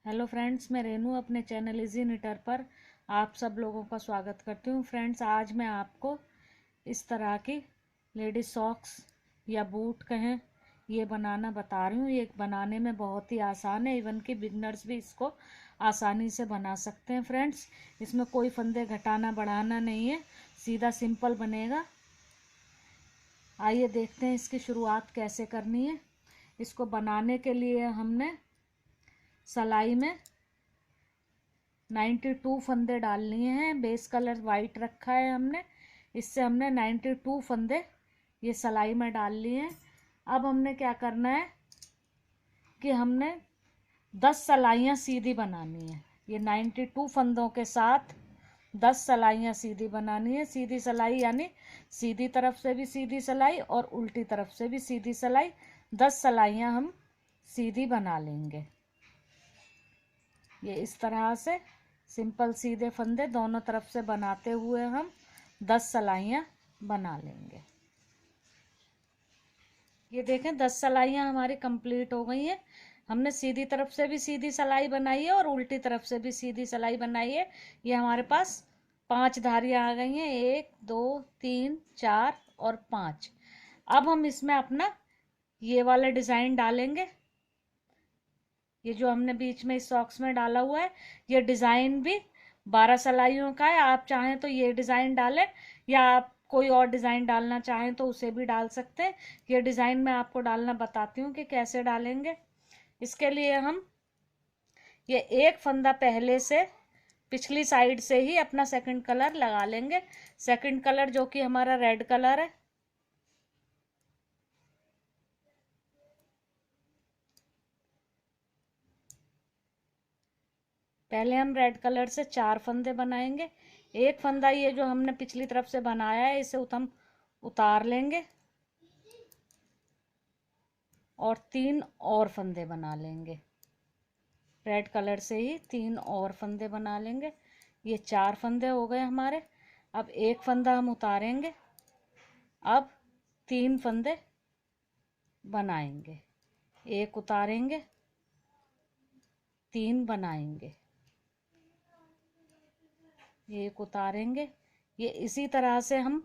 Hello friends, मैं रेनू अपने channel easy knitter पर आप सब लोगों का स्वागत करती हूँ। फ्रेंड्स, आज मैं आपको इस तरह की लेडीज सॉक्स या बूट कहें, ये बनाना बता रही हूँ। ये बनाने में बहुत ही आसान है, इवन कि बिगनर्स भी इसको आसानी से बना सकते हैं। फ्रेंड्स, इसमें कोई फंदे घटाना बढ़ाना नहीं है, सीधा सिंपल बनेगा। आइए देखते हैं इसकी शुरुआत कैसे करनी है। इसको बनाने के लिए हमने सिलाई में 92 फंदे डाल लिए हैं। बेस कलर वाइट रखा है हमने, इससे हमने 92 फंदे ये सिलाई में डाल लिए हैं। अब हमने क्या करना है कि हमने 10 सिलाइयाँ सीधी बनानी है। ये 92 फंदों के साथ 10 सिलाइयाँ सीधी बनानी है। सीधी सिलाई यानी सीधी तरफ से भी सीधी सिलाई और उल्टी तरफ से भी सीधी सिलाई। 10 सिलाइयाँ हम सीधी बना लेंगे। ये इस तरह से सिंपल सीधे फंदे दोनों तरफ से बनाते हुए हम 10 सिलाइयाँ बना लेंगे। ये देखें, 10 सिलाइयाँ हमारी कंप्लीट हो गई हैं। हमने सीधी तरफ से भी सीधी सिलाई बनाई है और उल्टी तरफ से भी सीधी सिलाई बनाई है। ये हमारे पास 5 धारियाँ आ गई हैं, 1 2 3 4 और 5। अब हम इसमें अपना ये वाला डिज़ाइन डालेंगे। ये जो हमने बीच में इस सॉक्स में डाला हुआ है, ये डिज़ाइन भी 12 सिलाइयों का है। आप चाहें तो ये डिज़ाइन डालें, या आप कोई और डिज़ाइन डालना चाहें तो उसे भी डाल सकते हैं। ये डिज़ाइन मैं आपको डालना बताती हूँ कि कैसे डालेंगे। इसके लिए हम ये एक फंदा पहले से पिछली साइड से ही अपना सेकंड कलर लगा लेंगे। सेकंड कलर जो कि हमारा रेड कलर है। पहले हम रेड कलर से 4 फंदे बनाएंगे। एक फंदा ये जो हमने पिछली तरफ से बनाया है, इसे हम उतार लेंगे और 3 और फंदे बना लेंगे। रेड कलर से ही 3 और फंदे बना लेंगे। ये 4 फंदे हो गए हमारे। अब एक फंदा हम उतारेंगे। अब 3 फंदे बनाएंगे। एक उतारेंगे, 3 बनाएंगे, एक उतारेंगे। ये इसी तरह से हम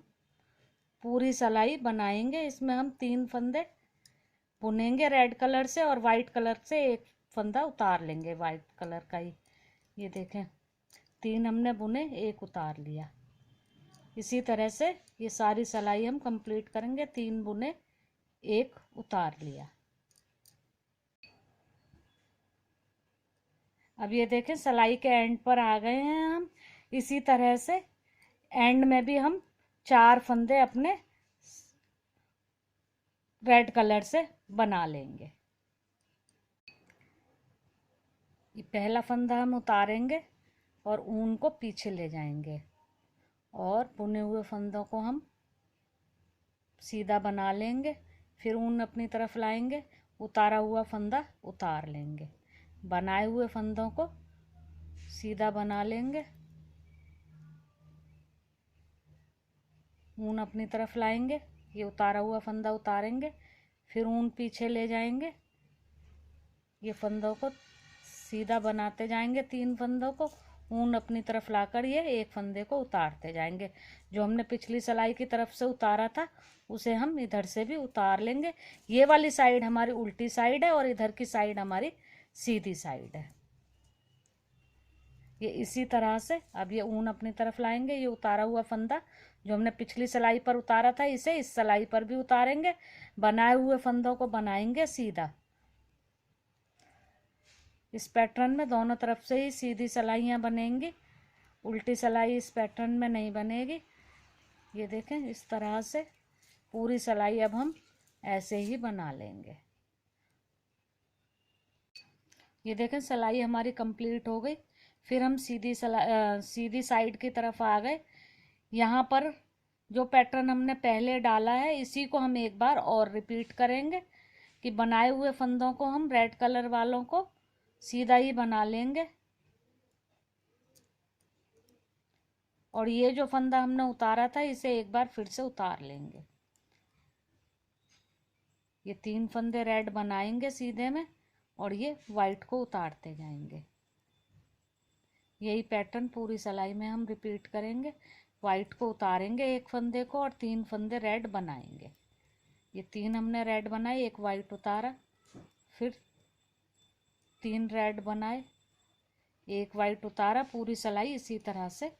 पूरी सिलाई बनाएंगे। इसमें हम 3 फंदे बुनेंगे रेड कलर से, और वाइट कलर से एक फंदा उतार लेंगे वाइट कलर का ही। ये देखें, 3 हमने बुने, एक उतार लिया। इसी तरह से ये सारी सिलाई हम कंप्लीट करेंगे। 3 बुने, एक उतार लिया। अब ये देखें, सिलाई के एंड पर आ गए हैं हम। इसी तरह से एंड में भी हम 4 फंदे अपने रेड कलर से बना लेंगे। ये पहला फंदा हम उतारेंगे और ऊन को पीछे ले जाएंगे, और बुने हुए फंदों को हम सीधा बना लेंगे। फिर ऊन अपनी तरफ लाएंगे, उतारा हुआ फंदा उतार लेंगे, बनाए हुए फंदों को सीधा बना लेंगे। ऊन अपनी तरफ लाएंगे, ये उतारा हुआ फंदा उतारेंगे, फिर ऊन पीछे ले जाएंगे। ये फंदों को सीधा बनाते जाएंगे, 3 फंदों को ऊन अपनी तरफ लाकर ये एक फंदे को उतारते जाएंगे। जो हमने पिछली सिलाई की तरफ से उतारा था, उसे हम इधर से भी उतार लेंगे। ये वाली साइड हमारी उल्टी साइड है और इधर की साइड हमारी सीधी साइड है। ये इसी तरह से अब ये ऊन अपनी तरफ लाएंगे। ये उतारा हुआ फंदा जो हमने पिछली सिलाई पर उतारा था, इसे इस सिलाई पर भी उतारेंगे। बनाए हुए फंदों को बनाएंगे सीधा। इस पैटर्न में दोनों तरफ से ही सीधी सिलाइयाँ बनेंगी, उल्टी सिलाई इस पैटर्न में नहीं बनेगी। ये देखें, इस तरह से पूरी सिलाई अब हम ऐसे ही बना लेंगे। ये देखें, सिलाई हमारी कंप्लीट हो गई। फिर हम सीधी साइड की तरफ आ गए। यहाँ पर जो पैटर्न हमने पहले डाला है, इसी को हम एक बार और रिपीट करेंगे कि बनाए हुए फंदों को हम रेड कलर वालों को सीधा ही बना लेंगे, और ये जो फंदा हमने उतारा था, इसे एक बार फिर से उतार लेंगे। ये 3 फंदे रेड बनाएंगे सीधे में, और ये वाइट को उतारते जाएंगे। यही पैटर्न पूरी सिलाई में हम रिपीट करेंगे। वाइट को उतारेंगे एक फंदे को और 3 फंदे रेड बनाएंगे। ये 3 हमने रेड बनाए, एक वाइट उतारा, फिर 3 रेड बनाए, एक वाइट उतारा। पूरी सिलाई इसी तरह से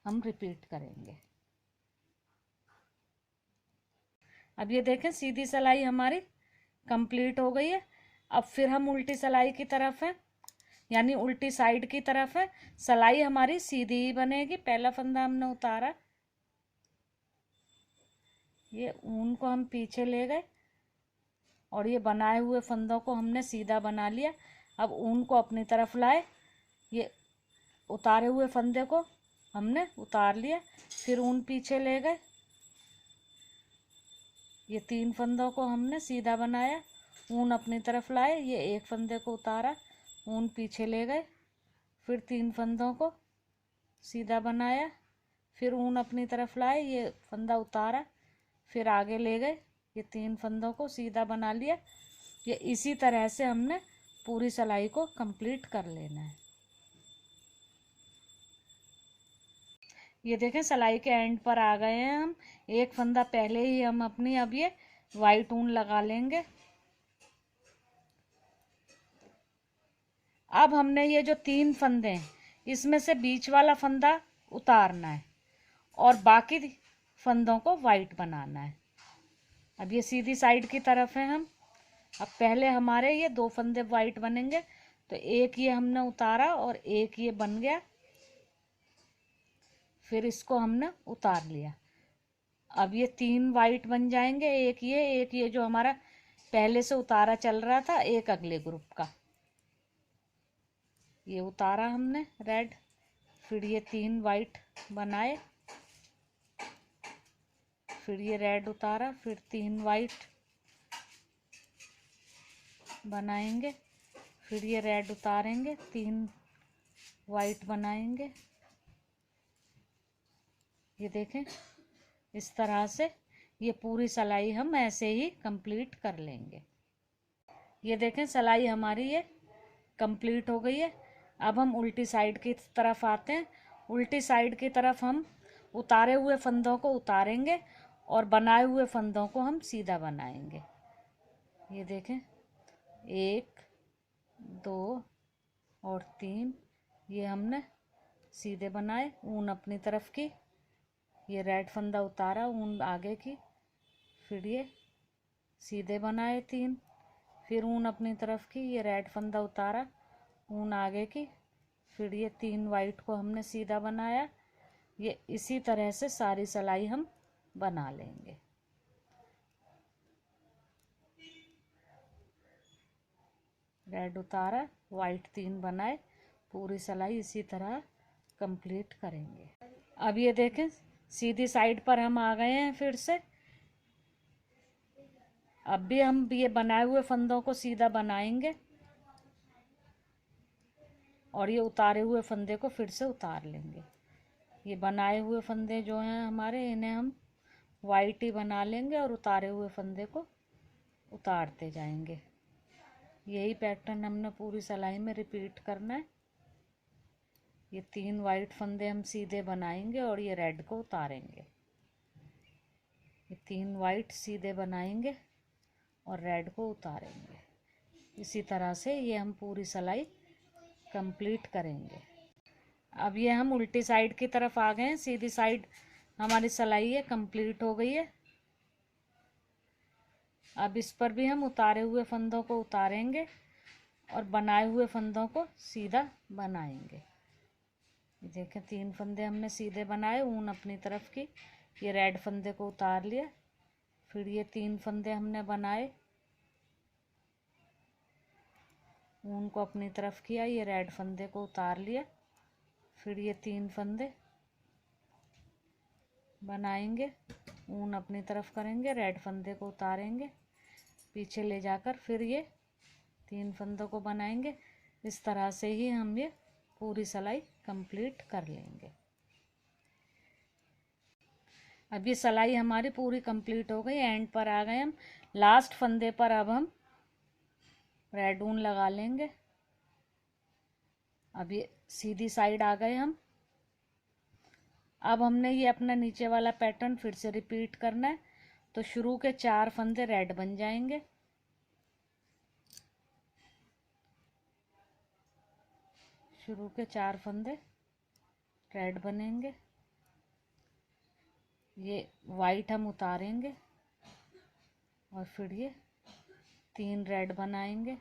हम रिपीट करेंगे। अब ये देखें सीधी सिलाई हमारी कंप्लीट हो गई है। अब फिर हम उल्टी सिलाई की तरफ है, यानी उल्टी साइड की तरफ है। सिलाई हमारी सीधी ही बनेगी। पहला फंदा हमने उतारा, ये ऊन को हम पीछे ले गए और ये बनाए हुए फंदों को हमने सीधा बना लिया। अब ऊन को अपनी तरफ लाए, ये उतारे हुए फंदे को हमने उतार लिया, फिर ऊन पीछे ले गए, ये 3 फंदों को हमने सीधा बनाया, ऊन अपनी तरफ लाए, ये एक फंदे को उतारा, ऊन पीछे ले गए, फिर 3 फंदों को सीधा बनाया, फिर ऊन अपनी तरफ लाए, ये फंदा उतारा, फिर आगे ले गए, ये 3 फंदों को सीधा बना लिया। ये इसी तरह से हमने पूरी सिलाई को कंप्लीट कर लेना है। ये देखें सिलाई के एंड पर आ गए हैं हम। एक फंदा पहले ही हम अपनी अब ये वाइट ऊन लगा लेंगे। अब हमने ये जो 3 फंदे हैं इसमें से बीच वाला फंदा उतारना है और बाकी फंदों को वाइट बनाना है। अब ये सीधी साइड की तरफ है हम। अब पहले हमारे ये 2 फंदे वाइट बनेंगे, तो एक ये हमने उतारा और एक ये बन गया, फिर इसको हमने उतार लिया। अब ये 3 वाइट बन जाएंगे, एक ये जो हमारा पहले से उतारा चल रहा था, एक अगले ग्रुप का। ये उतारा हमने रेड, फिर ये 3 वाइट बनाए, फिर ये रेड उतारा, फिर 3 वाइट बनाएंगे, फिर ये रेड उतारेंगे, 3 वाइट बनाएंगे। ये देखें इस तरह से ये पूरी सिलाई हम ऐसे ही कंप्लीट कर लेंगे। ये देखें सिलाई हमारी ये कंप्लीट हो गई है। अब हम उल्टी साइड की तरफ आते हैं। उल्टी साइड की तरफ हम उतारे हुए फंदों को उतारेंगे और बनाए हुए फंदों को हम सीधा बनाएंगे। ये देखें 1 2 और 3 ये हमने सीधे बनाए, ऊन अपनी तरफ की, ये रेड फंदा उतारा, ऊन आगे की, फिर ये सीधे बनाए 3, फिर ऊन अपनी तरफ की, ये रेड फंदा उतारा, ऊन आगे की, फिर ये 3 वाइट को हमने सीधा बनाया। ये इसी तरह से सारी सिलाई हम बना लेंगे। रेड उतारा, वाइट 3 बनाए, पूरी सिलाई इसी तरह कंप्लीट करेंगे। अब ये देखें सीधी साइड पर हम आ गए हैं फिर से। अब भी हम ये बनाए हुए फंदों को सीधा बनाएंगे और ये उतारे हुए फंदे को फिर से उतार लेंगे। ये बनाए हुए फंदे जो हैं हमारे, इन्हें हम वाइट ही बना लेंगे और उतारे हुए फंदे को उतारते जाएंगे। यही पैटर्न हमने पूरी सिलाई में रिपीट करना है। ये 3 वाइट फंदे हम सीधे बनाएंगे और ये रेड को उतारेंगे। ये 3 वाइट सीधे बनाएंगे और रेड को उतारेंगे। इसी तरह से ये हम पूरी सिलाई कंप्लीट करेंगे। अब ये हम उल्टी साइड की तरफ आ गए हैं। सीधी साइड हमारी सिलाई है कंप्लीट हो गई है। अब इस पर भी हम उतारे हुए फंदों को उतारेंगे और बनाए हुए फंदों को सीधा बनाएंगे। देखें 3 फंदे हमने सीधे बनाए, ऊन अपनी तरफ की, ये रेड फंदे को उतार लिया, फिर ये 3 फंदे हमने बनाए, ऊन को अपनी तरफ किया, ये रेड फंदे को उतार लिया, फिर ये 3 फंदे बनाएंगे, ऊन अपनी तरफ करेंगे, रेड फंदे को उतारेंगे, पीछे ले जाकर फिर ये 3 फंदों को बनाएंगे। इस तरह से ही हम ये पूरी सिलाई कंप्लीट कर लेंगे। अब ये सिलाई हमारी पूरी कंप्लीट हो गई, एंड पर आ गए हम। लास्ट फंदे पर अब हम रेड ऊन लगा लेंगे। अब ये सीधी साइड आ गए हम। अब हमने ये अपना नीचे वाला पैटर्न फिर से रिपीट करना है। तो शुरू के 4 फंदे रेड बन जाएंगे, शुरू के 4 फंदे रेड बनेंगे। ये वाइट हम उतारेंगे और फिर ये 3 रेड बनाएंगे,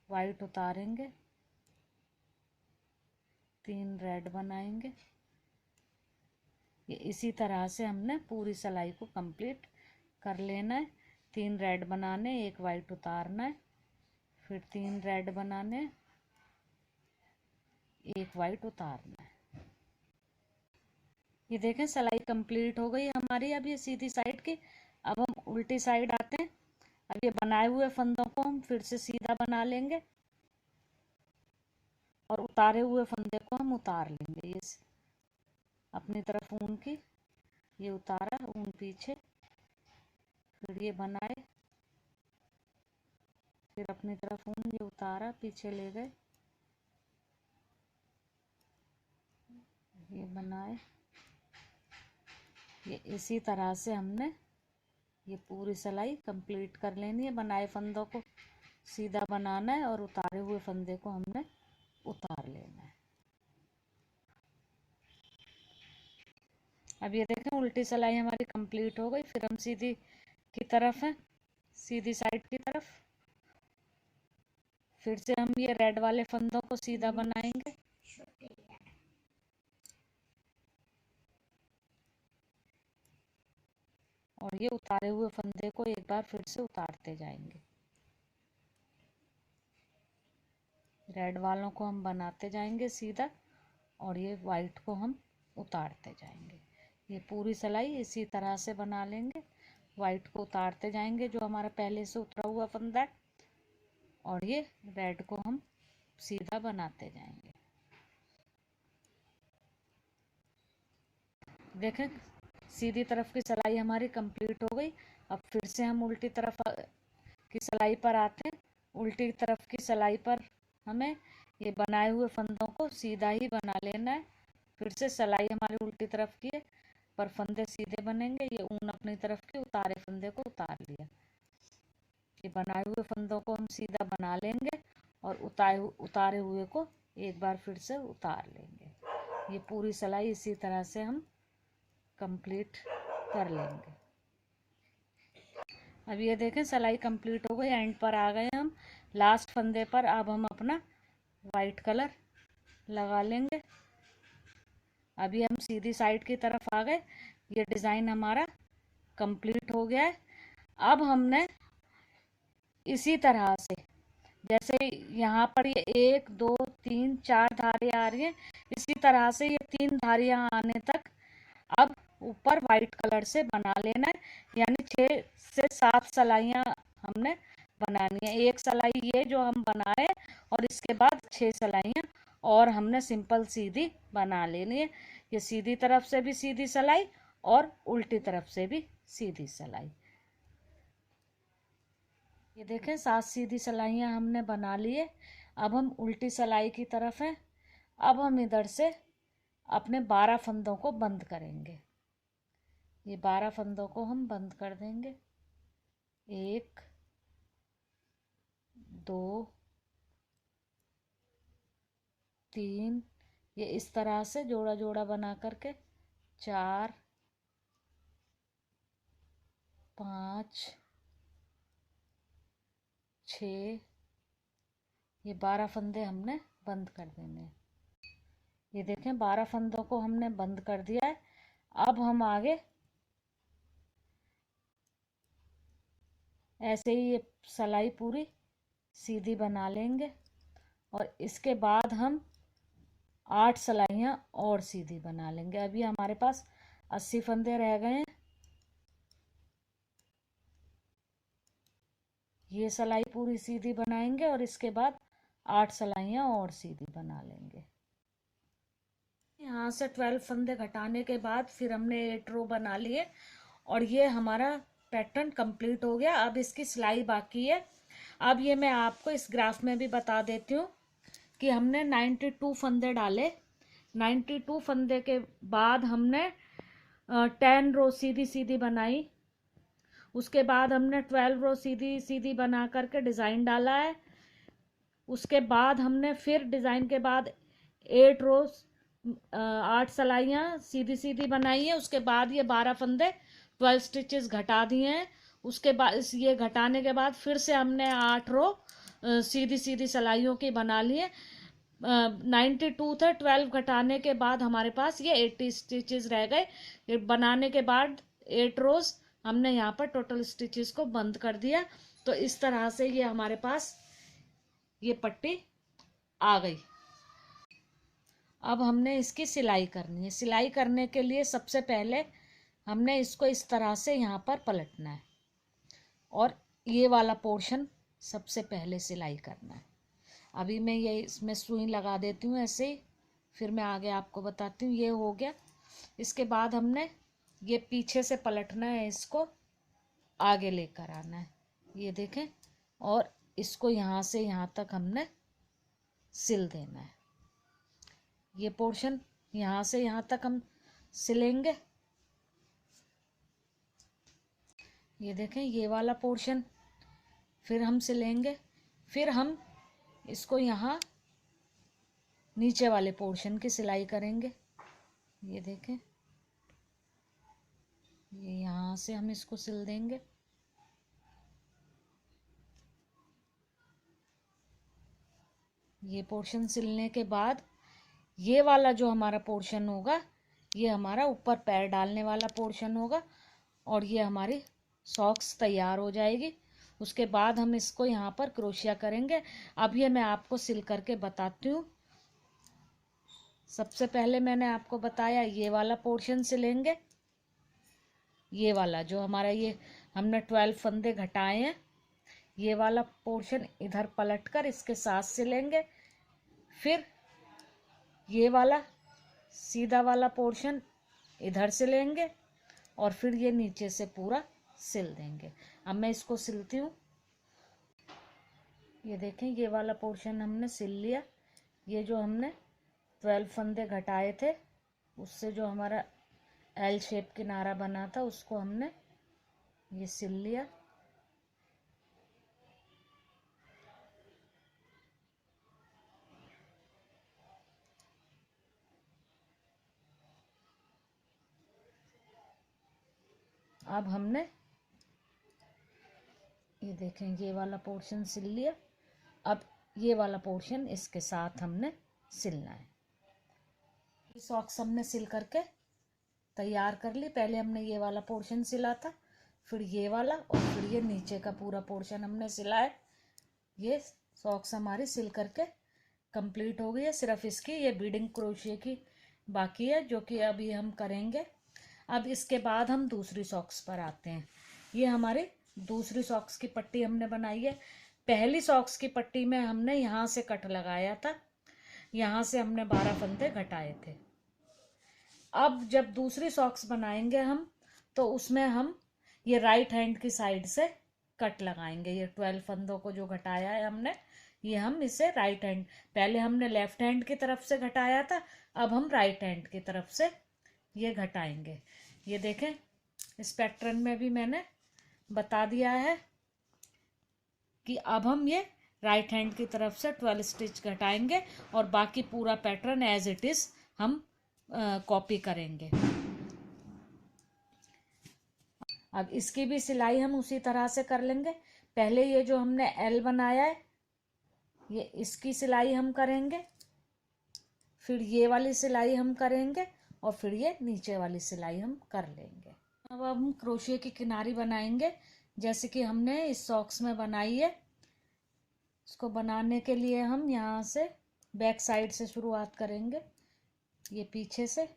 वाइट उतारेंगे, 3 रेड बनाएंगे। ये इसी तरह से हमने पूरी सिलाई को कंप्लीट कर लेना है। 3 रेड बनाने, 1 वाइट उतारना है, फिर 3 रेड बनाने, 1 वाइट उतारना है। ये देखें सिलाई कंप्लीट हो गई हमारी। अब ये सीधी साइड की। अब हम उल्टी साइड आते हैं। अब ये बनाए हुए फंदों को हम फिर से सीधा बना लेंगे और उतारे हुए फंदे को हम उतार लेंगे। ये अपनी तरफ ऊन की, ये उतारा, ऊन पीछे, फिर ये बनाए, फिर अपनी तरफ ऊन, ये उतारा, पीछे ले गए, ये बनाए। ये इसी तरह से हमने ये पूरी सिलाई कंप्लीट कर लेनी है। बनाए फंदों को सीधा बनाना है और उतारे हुए फंदे को हमने उतार लेना है। अब ये देखें उल्टी सिलाई हमारी कंप्लीट हो गई। फिर हम सीधी की तरफ है, सीधी साइड की तरफ फिर से हम ये रेड वाले फंदों को सीधा बनाएंगे, और ये उतारे हुए फंदे को एक बार फिर से उतारते जाएंगे। रेड वालों को हम बनाते जाएंगे सीधा, और ये वाइट को हम उतारते जाएंगे। ये पूरी सिलाई इसी तरह से बना लेंगे। वाइट को उतारते जाएंगे जो हमारा पहले से उतरा हुआ फंदा है, और ये रेड को हम सीधा बनाते जाएंगे। देखें सीधी तरफ की सिलाई हमारी कंप्लीट हो गई। अब फिर से हम उल्टी तरफ की सिलाई पर आते हैं। उल्टी तरफ की सिलाई पर हमें ये बनाए हुए फंदों को सीधा ही बना लेना है। फिर से सिलाई हमारी उल्टी तरफ की है, पर फंदे सीधे बनेंगे। ये ऊन अपनी तरफ की, उतारे फंदे को उतार लिया। ये बनाए हुए फंदों को हम सीधा बना लेंगे और उतारे हुए को एक बार फिर से उतार लेंगे। ये पूरी सिलाई इसी तरह से हम कंप्लीट कर लेंगे। अब ये देखें सिलाई कंप्लीट हो गई, एंड पर आ गए हम, लास्ट फंदे पर। अब हम अपना वाइट कलर लगा लेंगे। अभी हम सीधी साइड की तरफ आ गए। ये डिज़ाइन हमारा कंप्लीट हो गया है। अब हमने इसी तरह से, जैसे यहाँ पर ये 1 2 3 4 धारियाँ आ रही हैं, इसी तरह से ये 3 धारियाँ आने तक अब ऊपर वाइट कलर से बना लेना है। यानी 6 से 7 सिलाइयाँ हमने बनानी है। 1 सिलाई ये जो हम बनाए, और इसके बाद 6 सिलाइयाँ और हमने सिंपल सीधी बना लेनी है। ये सीधी तरफ से भी सीधी सिलाई और उल्टी तरफ से भी सीधी सिलाई। ये देखें 7 सीधी सिलाइयाँ हमने बना लिए। अब हम उल्टी सिलाई की तरफ हैं। अब हम इधर से अपने 12 फंदों को बंद करेंगे। ये 12 फंदों को हम बंद कर देंगे। 1 2 3, ये इस तरह से जोड़ा जोड़ा बना करके 4 5 6, ये 12 फंदे हमने बंद कर देने हैं। ये देखें 12 फंदों को हमने बंद कर दिया है। अब हम आगे ऐसे ही ये सिलाई पूरी सीधी बना लेंगे, और इसके बाद हम 8 सिलाइयाँ और सीधी बना लेंगे। अभी हमारे पास 80 फंदे रह गए हैं। ये सिलाई पूरी सीधी बनाएंगे और इसके बाद 8 सिलाइयाँ और सीधी बना लेंगे। यहाँ से 12 फंदे घटाने के बाद फिर हमने 8 रो बना लिए, और ये हमारा पैटर्न कंप्लीट हो गया। अब इसकी सिलाई बाकी है। अब ये मैं आपको इस ग्राफ में भी बता देती हूँ कि हमने 92 फंदे डाले। 92 फंदे के बाद हमने 10 रो सीधी सीधी बनाई। उसके बाद हमने 12 रो सीधी सीधी बना करके डिज़ाइन डाला है। उसके बाद हमने फिर डिज़ाइन के बाद 8 रोज 8 सिलाइयाँ सीधी सीधी बनाई है। उसके बाद ये 12 फंदे 12 स्टिचेस घटा दिए हैं। उसके बाद ये घटाने के बाद फिर से हमने 8 रो सीधी सीधी सिलाइयों की बना ली है। 92 थे, 12 घटाने के बाद हमारे पास ये 80 स्टिचेस रह गए। ये बनाने के बाद 8 रोज हमने यहाँ पर टोटल स्टिचेस को बंद कर दिया। तो इस तरह से ये हमारे पास ये पट्टी आ गई। अब हमने इसकी सिलाई करनी है। सिलाई करने के लिए सबसे पहले हमने इसको इस तरह से यहाँ पर पलटना है और ये वाला पोर्शन सबसे पहले सिलाई करना है। अभी मैं ये इसमें सुई लगा देती हूँ ऐसे ही, फिर मैं आगे आपको बताती हूँ। ये हो गया। इसके बाद हमने ये पीछे से पलटना है, इसको आगे लेकर आना है, ये देखें, और इसको यहाँ से यहाँ तक हमने सिल देना है। ये पोर्शन यहाँ से यहाँ तक हम सिलेंगे। ये देखें, ये वाला पोर्शन फिर हम सिलेंगे। फिर हम इसको यहाँ नीचे वाले पोर्शन की सिलाई करेंगे। ये देखें, ये यहाँ से हम इसको सिल देंगे। ये पोर्शन सिलने के बाद ये वाला जो हमारा पोर्शन होगा, ये हमारा ऊपर पैर डालने वाला पोर्शन होगा और ये हमारी सॉक्स तैयार हो जाएगी। उसके बाद हम इसको यहाँ पर क्रोशिया करेंगे। अब ये मैं आपको सिल करके बताती हूँ। सबसे पहले मैंने आपको बताया ये वाला पोर्शन सिलेंगे। ये वाला जो हमारा ये हमने 12 फंदे घटाए हैं, ये वाला पोर्शन इधर पलट कर इसके साथ सिलेंगे। फिर ये वाला सीधा वाला पोर्शन इधर सिलेंगे और फिर ये नीचे से पूरा सिल देंगे। अब मैं इसको सिलती हूँ। ये देखें, ये वाला पोर्शन हमने सिल लिया। ये जो हमने 12 फंदे घटाए थे, उससे जो हमारा एल शेप किनारा बना था, उसको हमने ये सिल लिया। अब हमने ये देखें, ये वाला पोर्शन सिल लिया। अब ये वाला पोर्शन इसके साथ हमने सिलना है। सॉक्स हमने सिल करके तैयार कर ली। पहले हमने ये वाला पोर्शन सिला था, फिर ये वाला, और फिर ये नीचे का पूरा पोर्शन हमने सिला है। ये सॉक्स हमारी सिल करके कंप्लीट हो गई है। सिर्फ इसकी ये बीडिंग क्रोशिया की बाकी है, जो कि अभी हम करेंगे। अब इसके बाद हम दूसरी सॉक्स पर आते हैं। ये हमारी दूसरी सॉक्स की पट्टी हमने बनाई है। पहली सॉक्स की पट्टी में हमने यहाँ से कट लगाया था, यहाँ से हमने 12 फंदे घटाए थे। अब जब दूसरी सॉक्स बनाएंगे हम, तो उसमें हम ये राइट हैंड की साइड से कट लगाएंगे। ये 12 फंदों को जो घटाया है हमने, ये हम इसे राइट हैंड, पहले हमने लेफ्ट हैंड की तरफ से घटाया था, अब हम राइट हैंड की तरफ से ये घटाएंगे। ये देखें, इस पैटर्न में भी मैंने बता दिया है कि अब हम ये राइट हैंड की तरफ से 12 स्टिच घटाएंगे और बाकी पूरा पैटर्न एज इट इज हम कॉपी करेंगे। अब इसकी भी सिलाई हम उसी तरह से कर लेंगे। पहले ये जो हमने एल बनाया है, ये इसकी सिलाई हम करेंगे, फिर ये वाली सिलाई हम करेंगे और फिर ये नीचे वाली सिलाई हम कर लेंगे। अब हम क्रोशिया की किनारी बनाएंगे, जैसे कि हमने इस सॉक्स में बनाई है। इसको बनाने के लिए हम यहाँ से बैक साइड से शुरुआत करेंगे, ये पीछे से।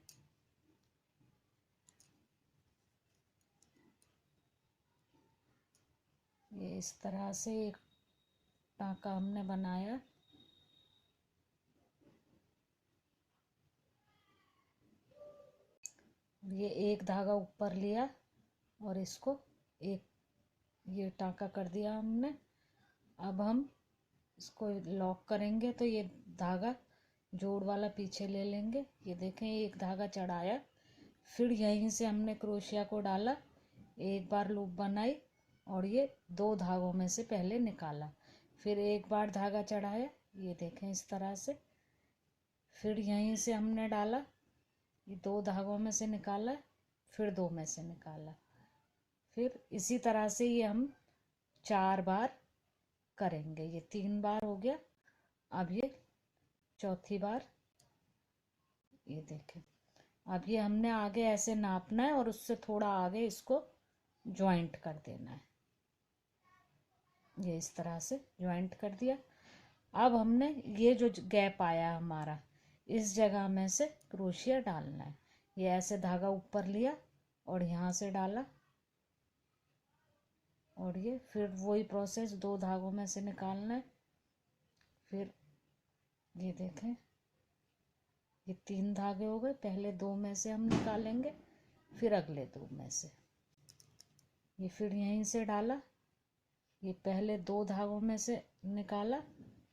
ये इस तरह से एक टाँका हमने बनाया। ये एक धागा ऊपर लिया और इसको एक ये टाँका कर दिया हमने। अब हम इसको लॉक करेंगे तो ये धागा जोड़ वाला पीछे ले लेंगे। ये देखें, एक धागा चढ़ाया, फिर यहीं से हमने क्रोशिया को डाला, एक बार लूप बनाई और ये 2 धागों में से पहले निकाला, फिर एक बार धागा चढ़ाया, ये देखें इस तरह से, फिर यहीं से हमने डाला, ये 2 धागों में से निकाला, फिर 2 में से निकाला, फिर इसी तरह से ये हम 4 बार करेंगे। ये 3 बार हो गया। अब ये चौथी बार, ये देखें, अब ये हमने आगे ऐसे नापना है और उससे थोड़ा आगे इसको ज्वाइंट कर देना है। ये इस तरह से ज्वाइंट कर दिया। अब हमने ये जो गैप आया हमारा, इस जगह में से क्रोशिया डालना है। ये ऐसे धागा ऊपर लिया और यहाँ से डाला, और ये फिर वही प्रोसेस 2 धागों में से निकालना है। फिर ये देखें, ये 3 धागे हो गए, पहले 2 में से हम निकालेंगे, फिर अगले 2 में से। ये फिर यहीं से डाला, ये पहले 2 धागों में से निकाला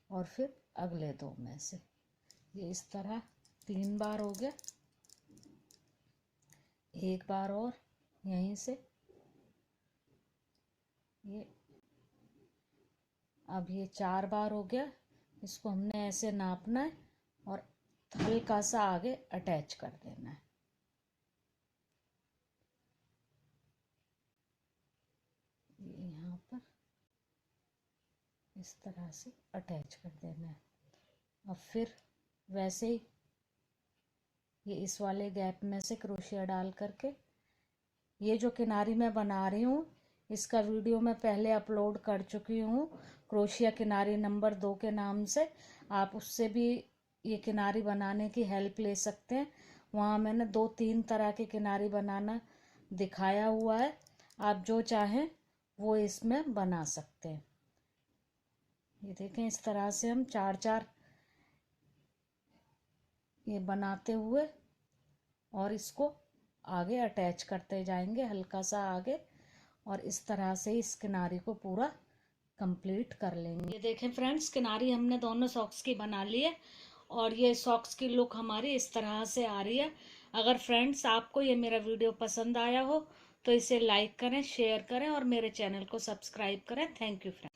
और फिर अगले 2 में से। ये इस तरह 3 बार हो गया। एक बार और यहीं से, ये अब ये 4 बार हो गया। इसको हमने ऐसे नापना है और हल्का सा आगे अटैच कर देना है। ये यहाँ पर इस तरह से अटैच कर देना है। अब फिर वैसे ही ये इस वाले गैप में से क्रोशिया डाल करके, ये जो किनारी मैं बना रही हूँ इसका वीडियो मैं पहले अपलोड कर चुकी हूँ, क्रोशिया किनारी नंबर 2 के नाम से। आप उससे भी ये किनारी बनाने की हेल्प ले सकते हैं। वहाँ मैंने 2-3 तरह की किनारी बनाना दिखाया हुआ है, आप जो चाहें वो इसमें बना सकते हैं। ये देखें, इस तरह से हम 4-4 ये बनाते हुए और इसको आगे अटैच करते जाएंगे, हल्का सा आगे, और इस तरह से इस किनारी को पूरा कंप्लीट कर लेंगे। ये देखें फ्रेंड्स, किनारी हमने दोनों सॉक्स की बना ली है और ये सॉक्स की लुक हमारी इस तरह से आ रही है। अगर फ्रेंड्स आपको ये मेरा वीडियो पसंद आया हो तो इसे लाइक करें, शेयर करें और मेरे चैनल को सब्सक्राइब करें। Thank you friends.